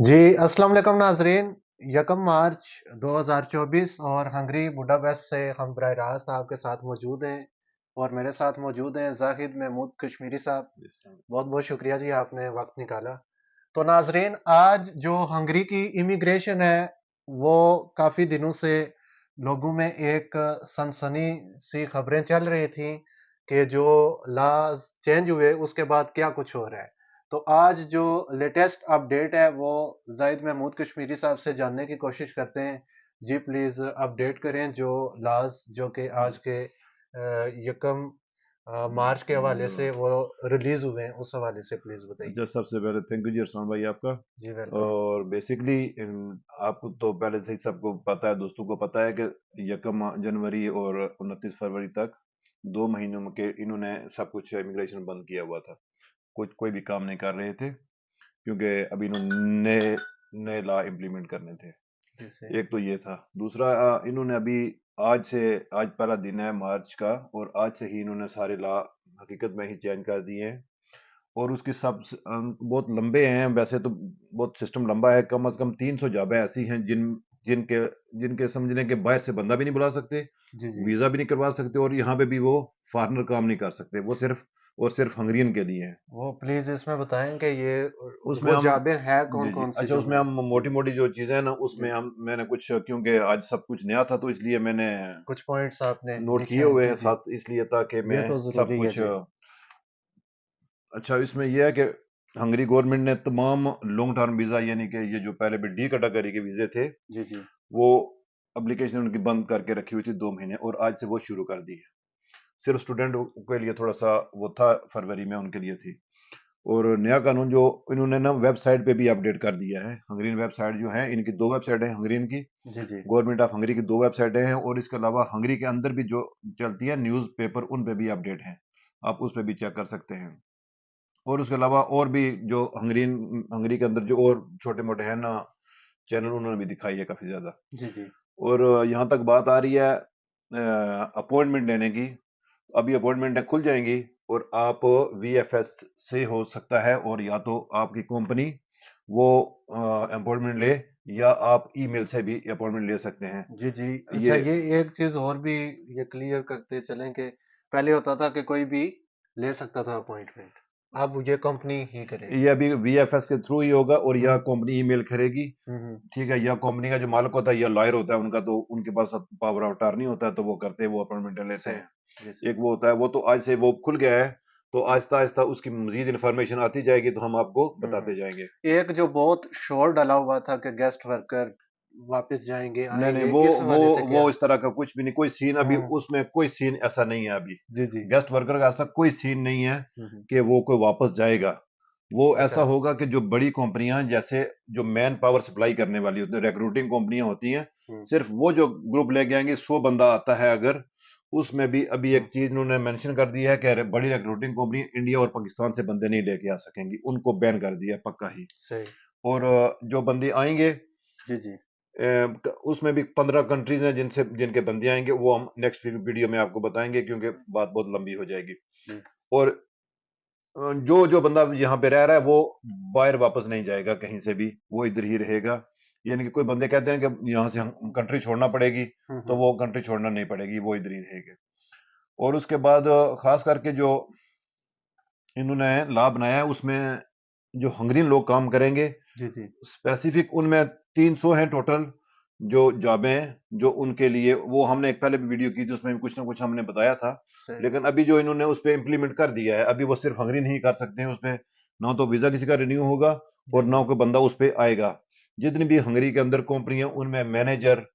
जी, अस्सलाम वालेकुम नाज़रीन। 1 मार्च 2024 और हंगरी बुडापेस्ट से हम बराह रास्त आपके साथ मौजूद हैं और मेरे साथ मौजूद हैं ज़ाहिद महमूद कश्मीरी साहब। बहुत-बहुत शुक्रिया जी आपने वक़्त निकाला। तो नाज़रीन आज जो हंगरी की इमिग्रेशन है, वो काफ़ी दिनों से लोगों में एक सनसनी सी खबरें चल रही थी कि जो लॉज़ चेंज हुए उसके बाद क्या कुछ हो रहा है। तो आज जो लेटेस्ट अपडेट है वो ज़ाहिद महमूद कश्मीरी साहब से जानने की कोशिश करते हैं। जी प्लीज़ अपडेट करें जो लॉज़ जो कि आज के यकम मार्च के हवाले से वो रिलीज़ हुए हैं, उस हवाले से प्लीज़ बताइए। अच्छा, सबसे पहले थैंक यू जी अरसान भाई आपका। जी वेलकम। और बेसिकली आपको तो पहले से ही सबको पता है, दोस्तों को पता है कि 1 जनवरी और 29 फरवरी तक 2 महीनों में के इन्होंने सब कुछ इमिग्रेशन बंद किया हुआ था। कुछ कोई भी काम नहीं कर रहे थे क्योंकि अभी इन्होंने नए नए लॉ इम्प्लीमेंट करने थे। जी से एक तो ये था। दूसरा, इन्होंने अभी आज पहला दिन है मार्च का, और आज से ही इन्होंने सारे लॉ हकीकत में ही चेंज कर दिए हैं। और उसके बहुत लंबे हैं वैसे तो, बहुत सिस्टम लंबा है। कम से कम 300 जॉबें ऐसी हैं जिनके जिनके समझने के बाहर से बंदा भी नहीं बुला सकते, जी जी। वीजा भी नहीं करवा सकते, और यहाँ पे भी वो फॉरेनर काम नहीं कर सकते। वो सिर्फ और सिर्फ हंगरियन के लिए है। वो प्लीज़ इसमें बताएं कि ये उसमें वो हम जाबें हैं कौन जी जी, कौन सी अच्छा, जो उसमें मैं। हम जी मोटी मोटी जो चीजें हैं ना, जी उसमें जी। हम मैंने कुछ, क्योंकि आज सब कुछ नया था तो इसलिए मैंने कुछ पॉइंट्स आपने नोट लिखे किए हैं। हुए जी हैं जी। साथ, इसलिए ताकि ये मैं तो सब ज़रूरी है कुछ जी। अच्छा, इसमें यह है कि हंगरी गवर्नमेंट ने तमाम लॉन्ग टर्म वीजा, यानी कि ये जो पहले भी डी कैटेगरी के वीजे थे, जी जी। वो एप्लीकेशन उनकी बंद करके रखी हुई थी 2 महीने, और आज से वो शुरू कर दी है। सिर्फ स्टूडेंट के लिए थोड़ा सा वो था, फरवरी में उनके लिए थी। और नया कानून जो इन्होंने ना वेबसाइट पे भी अपडेट कर दिया है। हंगरीन वेबसाइट जो है, इनकी दो वेबसाइट है हंगरीन की, जी जी। गवर्नमेंट ऑफ हंगरी की दो वेबसाइटें हैं, और इसके अलावा हंगरी के अंदर भी जो चलती है न्यूज़ पेपर, उन पे भी अपडेट है। आप उस पे भी चेक कर सकते हैं। और उसके अलावा और भी जो हंगरी के अंदर जो और छोटे मोटे हैं ना चैनल, उन्होंने भी दिखाई है काफी ज्यादा। जी जी। और यहाँ तक बात आ रही है अपॉइंटमेंट लेने की, अभी अपॉइंटमेंट खुल जाएंगी, और आप वीएफएस से हो सकता है, और या तो आपकी कंपनी वो अपॉइंटमेंट ले, या आप ईमेल से भी अपॉइंटमेंट ले सकते हैं। जी जी। अच्छा ये ये एक चीज़ और भी ये क्लियर करते चलें कि पहले होता था कि कोई भी ले सकता था अपॉइंटमेंट, अब ये कंपनी ही करेगी। ये अभी वीएफएस के थ्रू ही होगा, और या हम्म कंपनी ईमेल करेगी। हम्म। ठीक है, या कंपनी का जो मालिक होता है या लॉयर होता है उनका, तो उनके पास पावर ऑफ अटॉर्नी होता है, तो वो करते हैं, वो अपॉइंटमेंट लेते सही। हैं। जी सही। एक वो होता है, वो तो आज से वो खुल गया है, तो आहिस्ता आहिस्ता उसकी मजीद इन्फॉर्मेशन आती जाएगी, तो हम आपको बताते जाएंगे। एक जो बहुत शोर डाला हुआ था कि गेस्ट वर्कर वापस जाएंगे नहीं नहीं, आएंगे, वो इस वो हवाले से वो क्या। इस तरह का कुछ भी नहीं, कोई सीन अभी हम्म। उसमें कोई सीन ऐसा नहीं है अभी। जी जी। गेस्ट वर्कर का ऐसा कोई सीन नहीं है हम्म। कि वो कोई वापस जाएगा। वो अच्छा। ऐसा होगा कि जो बड़ी कंपनियां, जैसे जो मैन पावर सप्लाई करने वाली होती है, रिक्रूटिंग कंपनियां होती हैं, हम्म सिर्फ वो जो ग्रुप लेके आएंगे, 100 बंदा आता है अगर, उसमें भी अभी हम्म। एक चीज उन्होंने मेंशन कर दी है कि बड़ी रिक्रूटिंग कंपनी इंडिया और पाकिस्तान से बंदे नहीं लेके आ सकेंगी, उनको बैन कर दिया पक्का ही। सही। और जो बंदे आएंगे, जी जी। उसमें भी 15 कंट्रीज हैं जिनसे जिनके बंदे आएंगे, वो हम नेक्स्ट वीडियो में आपको बताएंगे, क्योंकि बात बहुत लंबी हो जाएगी। जी। और जो जो बंदा यहाँ पे रह रहा है वो बाहर वापस नहीं जाएगा कहीं से भी, वो इधर ही रहेगा। यानी कि कोई बंदे कहते हैं कि यहाँ से हम कंट्री छोड़ना पड़ेगी, तो हम्म। वो कंट्री छोड़ना नहीं पड़ेगी, वो इधर ही रहेगा। और उसके बाद खास करके जो इन्होंने लॉ बनाया है, उसमें जो हंगरियन लोग काम करेंगे, जी जी। स्पेसिफिक उनमें 300 हैं टोटल जो जॉबें हैं, जो उनके लिए, वो हमने एक पहले भी वीडियो की थी, उसमें भी कुछ ना कुछ हमने बताया था। सही। लेकिन अभी जो इन्होंने उस पर इम्प्लीमेंट कर दिया है, अभी वो सिर्फ हंगरी नहीं कर सकते हैं उसमें, ना तो वीजा किसी का रिन्यू होगा, जी और जी। ना कोई बंदा उस पर आएगा। जितनी भी हंगरी के अंदर कंपनियां, उनमें मैनेजर,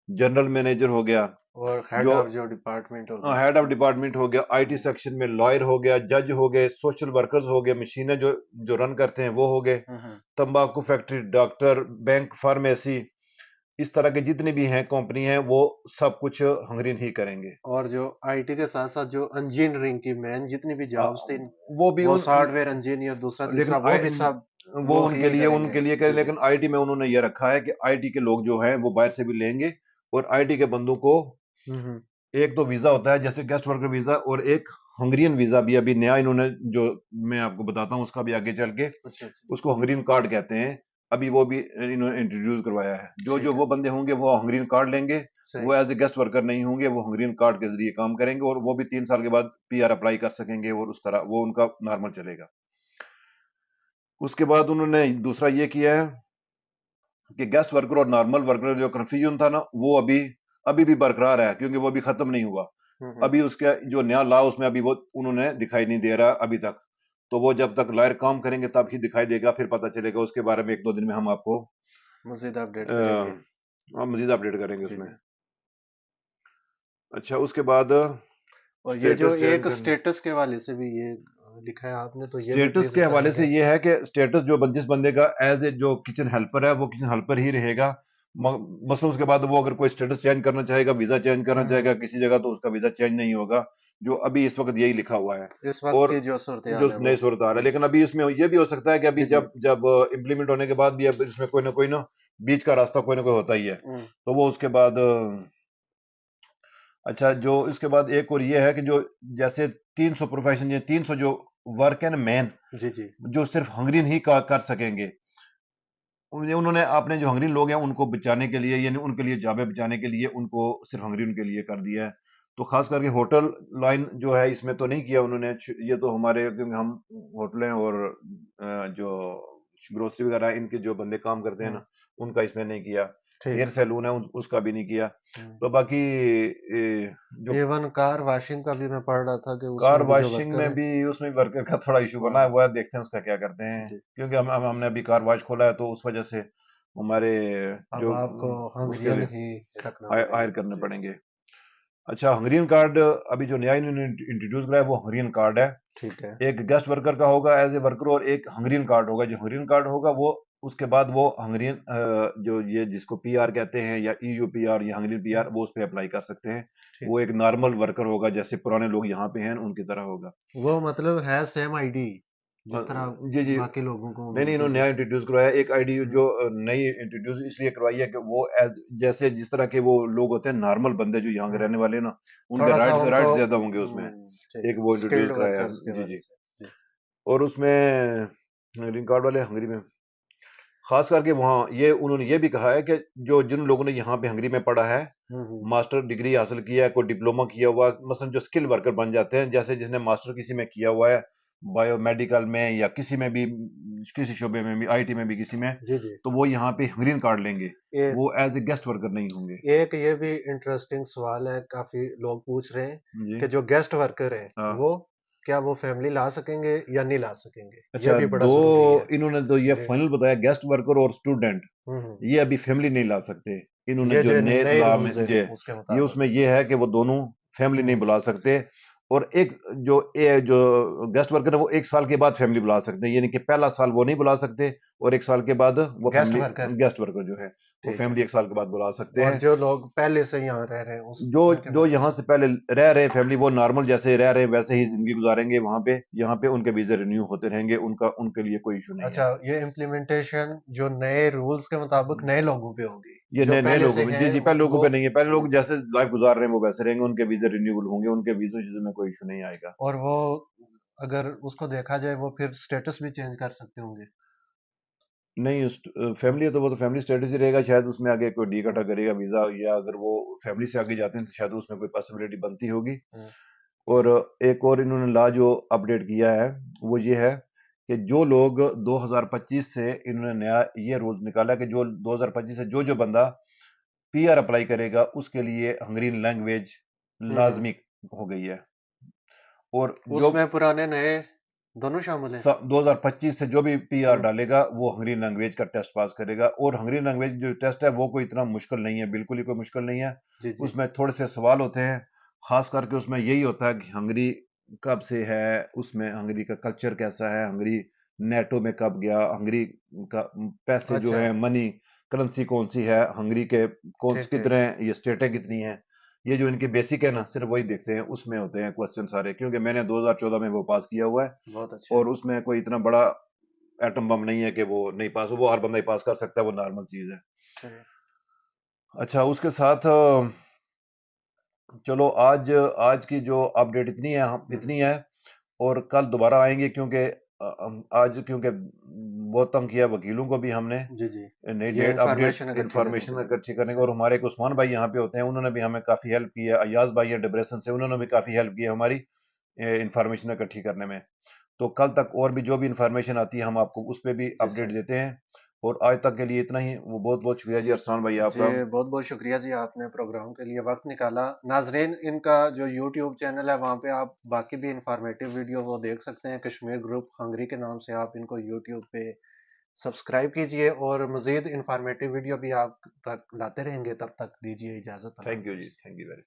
जनरल मैनेजर हो गया, और हेड जो ऑफ जो डिपार्टमेंट होगी। हेड ऑफ डिपार्टमेंट हो गया, आईटी हम्म सेक्शन में लॉयर हो गया, जज हो गए, सोशल वर्कर्स हो गए, मशीनें जो जो रन करते हैं वो हो गए, हम्म। तंबाकू फैक्ट्री, डॉक्टर, बैंक, फार्मेसी, इस तरह के जितने भी हैं कंपनी हैं, वो सब कुछ हंगरीन ही करेंगे। और जो आईटी के साथ साथ जो इंजीनियरिंग की मेन जितनी भी आ, जॉब्स थी, वो भी वो उन, सॉफ्टवेयर इंजीनियर दूसरा लेकिन तीसरा वो भी सब वो वो उनके ही लिए करेंगे। उनके लिए करें, जी जी। लेकिन आईटी में उन्होंने ये रखा है कि आईटी के लोग जो हैं वो बाहर से भी लेंगे, और आईटी के बंदों को हम्म। एक तो वीजा होता है जैसे गेस्ट वर्कर वीजा, और एक हंगरियन वीजा भी अभी नया इन्होंने, जो मैं आपको बताता हूँ उसका भी आगे चल के, अच्छा अच्छा। उसको हंगरियन कार्ड कहते हैं। अभी वो भी इन्होंने इंट्रोड्यूस करवाया है। जो ठीक जो है। वो बंदे होंगे वो हंगरियन कार्ड लेंगे, सही। वो एज ए गेस्ट वर्कर नहीं होंगे, वो हंगरियन कार्ड के जरिए काम करेंगे और वो भी 3 साल के बाद पीआर अप्लाई कर सकेंगे और उस तरह वो उनका नॉर्मल चलेगा। उसके बाद उन्होंने दूसरा ये किया है कि गेस्ट वर्कर और नॉर्मल वर्कर जो कंफ्यूजन था ना, वो अभी अभी भी बरकरार है, क्योंकि वो अभी खत्म नहीं हुआ। हम्म। अभी उसका जो नया लॉ उसमें अभी वो उन्होंने दिखाई नहीं दे रहा अभी तक। तो वो जब तक लॉयर काम करेंगे तब ही दिखाई देगा, फिर पता चलेगा। उसके बारे में 1-2 दिन में हम आपको मजीद अपडेट करेंगे। मजीद अपडेट करेंगे जी उसमें। जी। अच्छा, उसके बाद और ये जो स्टेटस चयन एक करना। स्टेटस के हवाले से भी ये लिखा है आपने, तो ये भी स्टेटस प्लीज के हवाले से बताएंगे। ये है कि स्टेटस जो जिस बंदे का एज ए जो किचन हेल्पर है वो किचन हेल्पर ही रहेगा। मसलन उसके बाद वो अगर कोई स्टेटस चेंज करना चाहेगा, वीजा चेंज करना चाहेगा हम्म। किसी जगह, तो उसका वीजा चेंज नहीं होगा। जो अभी इस वक्त यही लिखा हुआ है। इस वक्त और की जो सूरत जो हाल है वो। नई सूरत आ रहा है, जी लेकिन अभी इसमें ये भी हो सकता है कि अभी जी जी। जब जब इम्प्लीमेंट होने के बाद भी अब इसमें कोई ना बीच का रास्ता कोई ना कोई होता ही है। हम्म। तो वो उसके बाद अच्छा, जो इसके बाद एक और ये है कि जो जैसे 300 प्रोफेशन, ये 300 जो वर्क एंड मैन जी जी। जो सिर्फ हंगरीन ही कर सकेंगे, उन्होंने अपने जो हंगरी लोग हैं उनको बचाने के लिए, यानी उनके लिए जाबे बचाने के लिए उनको सिर्फ हंगरी उनके लिए कर दिया है। तो खास करके होटल लाइन जो है इसमें तो नहीं किया उन्होंने। ये तो हमारे, क्योंकि हम होटलें और जो ग्रोसरी वगैरह इनके जो बंदे काम करते हैं हम्म। ना, उनका इसमें नहीं किया। ठीक। हेयर सैलून है उसका भी नहीं किया। हम्म। तो बाकी जो इवन कार वॉशिंग का भी मैं पढ़ रहा था कि कार उसमें भी जो वॉशिंग वर्कर में है। भी उसमें वर्कर का थोड़ा इशू बना है, हाँ। वो है, देखते हैं उसका क्या करते हैं। जी। क्योंकि हमने अभी कार वॉश खोला है, तो उस वजह से हमारे अब जो आपको उसके हंगरियन लिए ही रखना हायर पड़ेगा। करने जी। पड़ेंगे। अच्छा, हंगरियन कार्ड अभी जो नया इन्होंने इंट्रोड्यूस करा है वो हंगरियन कार्ड है। ठीक है। एक गेस्ट वर्कर का होगा एज ए वर्कर, और एक हंगरियन कार्ड होगा। जो हंगरियन कार्ड होगा वो उसके बाद वो हंगरियन जो ये जिसको पीआर कहते हैं या ईयू पीआर या हंगरियन हम्म। पीआर, वो उस पे अप्लाई कर सकते हैं। ठीक। वो एक नॉर्मल वर्कर होगा, जैसे पुराने लोग यहाँ पे हैं उनकी तरह होगा। वो मतलब है सेम आईडी अ, जिस तरह जी जी। बाकी लोगों को नहीं नहीं, मिलती इन्होंने थी। नया इंट्रोड्यूस करवाया एक आईडी, हम्म। जो नई इंट्रोड्यूस इसलिए करवाई है कि वो एज जैसे जिस तरह के वो लोग होते हैं नॉर्मल बंदे जो यहाँ के हम्म। रहने वाले हैं ना, उनके थोड़ा सा राइट्स उनको। राइट्स ज्यादा होंगे उसमें। ठीक। एक वो इंट्रोड्यूस स्किल्ड कराया वर्कर्स के है। जी वाले जी। से। जी। और उसमें ग्रीन कार्ड वाले हंगरी में खास करके वहाँ ये उन्होंने ये भी कहा है कि जो जिन लोगों ने यहाँ पे हंगरी में पढ़ा है, हम्म। मास्टर डिग्री हासिल किया है, कोई डिप्लोमा किया हुआ, मसलन जो स्किल वर्कर बन जाते हैं, जैसे जिसने मास्टर किसी में किया हुआ है, बायोमेडिकल में या किसी में भी, किसी शोबे में भी, आईटी में भी, किसी में, जी जी। तो वो यहाँ पे ग्रीन कार्ड लेंगे। एक वो एज ए गेस्ट वर्कर नहीं होंगे। एक ये भी इंटरेस्टिंग सवाल है, काफी लोग पूछ रहे हैं जी। कि जो गेस्ट वर्कर है हाँ। वो क्या वो फैमिली ला सकेंगे या नहीं ला सकेंगे, ये अच्छा, भी बड़ा दो जरूरी है। इन्होंने तो ये जी। फाइनल बताया, गेस्ट वर्कर और स्टूडेंट, हम्म। ये अभी फैमिली नहीं ला सकते। इन्होंने ये जो जो नए नए लॉ में रूल्स जे हैं उसके ये मुताबिक। उसमें ये है कि वो दोनों फैमिली नहीं हम्म। बुला सकते। और एक जो गेस्ट वर्कर है वो 1 साल के बाद फैमिली बुला सकते हैं, यानी कि पहला साल वो नहीं बुला सकते, और 1 साल के बाद वो guest family, worker. Guest worker जो है वो ठीक है। फैमिली 1 साल के बाद बुला सकते और हैं। जो लोग पहले से यहाँ रह रहे हैं उस जो उनके जो बारे में। यहाँ से पहले रह रहे फैमिली, वो नॉर्मल जैसे रह रहे वैसे ही जिंदगी गुजारेंगे वहां पे, यहाँ पे उनके वीजा रिन्यू होते रहेंगे, उनका उनके लिए कोई इशू नहीं अच्छा, है। ये इम्प्लीमेंटेशन जो नए रूल्स के मुताबिक नए लोगों पे होगी। ये जो नए नए पहले लोगों से में, हैं जी जी, पहले लोगों वो। पे नहीं है। पहले लोग जैसे लाइफ गुजार रहे हैं वो वैसे रहेंगे, उनके वीजा रिन्यूएबल होंगे, उनके वीजा में कोई इशू नहीं आएगा। और वो अगर उसको देखा जाए वो फिर स्टेटस भी चेंज कर सकते होंगे। नहीं, फैमिली है तो वो तो फैमिली स्टेटस ही रहेगा, शायद उसमें आगे कोई डी कटा हम्म। करेगा वीजा, या अगर वो फैमिली से आगे जाते हैं तो शायद उसमें कोई पॉसिबिलिटी बनती होगी। हम्म। और एक और इन्होंने लॉ जो अपडेट किया है वो ये है कि जो लोग 2025 से इन्होंने नया ये रूल निकाला कि जो 2025 से जो जो बंदा पीआर अप्लाई करेगा उसके लिए हंगरीन लैंग्वेज हम्म। लाजमी हो गई है। और जो उसमें पुराने नए दोनों शामिल हैं। 2025 से जो भी पीआर हम्म। डालेगा वो हंगरी लैंग्वेज का टेस्ट पास करेगा। और हंगरी लैंग्वेज जो टेस्ट है वो कोई इतना मुश्किल नहीं है, बिल्कुल ही कोई मुश्किल नहीं है। जी जी। उसमें थोड़े से सवाल होते हैं, खास करके उसमें यही होता है कि हंगरी कब से है, उसमें हंगरी का कल्चर कैसा है, हंगरी नेटो में कब गया, हंगरी का पैसे जो अच्छा। है, मनी करेंसी कौन सी है, हंगरी के कौन से ठीक कितने ठीक। हैं, ये स्टेटें कितनी हैं, ये जो इनके बेसिक है ना, सिर्फ वही देखते हैं। उसमें होते हैं क्वेश्चन सारे, क्योंकि मैंने 2014 में वो पास किया हुआ है। बहुत अच्छा। और उसमें कोई इतना बड़ा एटम बम नहीं है कि वो नहीं पास हो, वो हर बंदा ही पास कर सकता है, वो नॉर्मल चीज है। सही। अच्छा, उसके साथ चलो आज आज की जो अपडेट इतनी है, हम हम्म। इतनी है। और कल दोबारा आएंगे, क्योंकि आज क्योंकि बहुत तंग किया वकीलों को भी हमने जी, जी। नई ये डेट अपडेट इन्फॉर्मेशन इकट्ठी करने के इंफॉर्मेशन लिए। इकट्ठी करने को, सही। और हमारे एक उस्मान भाई यहाँ पे होते हैं, उन्होंने भी हमें काफ़ी हेल्प की है। अयाज भाई है डिप्रेशन से, उन्होंने भी काफ़ी हेल्प की है हमारी इंफॉर्मेशन इकट्ठी करने में। तो कल तक और भी जो भी इंफॉर्मेशन आती है हम आपको उस पर भी जी, अपडेट सर। देते हैं। और आज तक के लिए इतना ही। वो बहुत बहुत शुक्रिया जी अरसान भाई जी, आपका। बहुत-बहुत शुक्रिया जी, आपने प्रोग्राम के लिए वक़्त निकाला। नाज़रीन, इनका जो यूट्यूब चैनल है, वहाँ पे आप बाकी भी इन्फॉर्मेटिव वीडियो वो देख सकते हैं। कश्मीर ग्रुप हंगरी के नाम से आप इनको यूट्यूब पे सब्सक्राइब कीजिए, और मज़ीद इन्फॉर्मेटिव वीडियो भी आप तक लाते रहेंगे। तब तक दीजिए इजाज़त। अल्लाह थैंक यू जी, हाफ़िज़। Thank you very